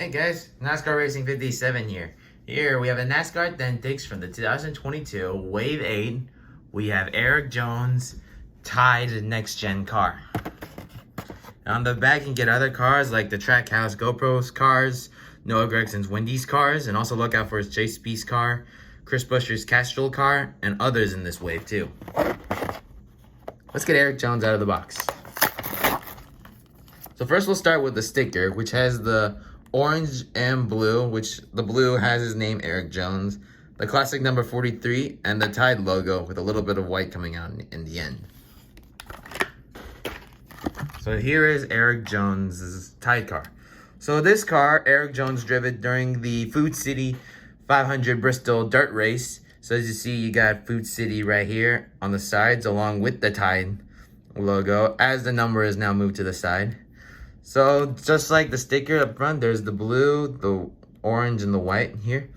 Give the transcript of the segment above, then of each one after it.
Hey guys, NASCAR Racing 57 here. Here we have a NASCAR Authentics from the 2022 Wave 8. We have Erik Jones Tide Next Gen car. On the back you can get other cars like the Trackhouse GoPro's cars, Noah Gregson's Wendy's cars, and also look out for his Chase Spieth car, Chris Buescher's Castrol car, and others in this wave too. Let's get Erik Jones out of the box. So first we'll start with the sticker, which has the orange and blue, which the blue has his name, Erik Jones, the classic number 43, and the Tide logo with a little bit of white coming out in the end. So here is Erik Jones's Tide car. So this car, Erik Jones drove it during the Food City 500 Bristol dirt race. So as you see, you got Food City right here on the sides along with the Tide logo, as the number is now moved to the side. So just like the sticker up front, there's the blue, the orange, and the white here.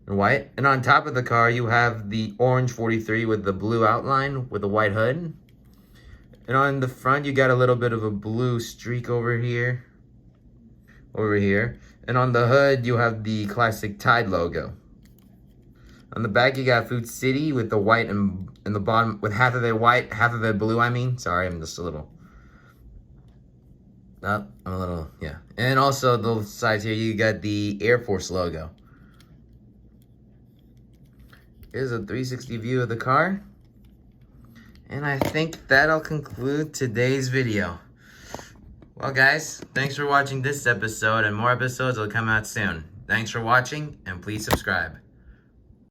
White. And on top of the car, you have the orange 43 with the blue outline with a white hood. And on the front, you got a little bit of a blue streak over here. And on the hood, you have the classic Tide logo. On the back, you got Food City with the white and the bottom, with half of it white, half of it blue, Sorry, I'm just a little... yeah. And also the sides here, you got the Air Force logo. Here's a 360 view of the car. And I think that'll conclude today's video. Well guys, thanks for watching this episode, and more episodes will come out soon. Thanks for watching, and please subscribe.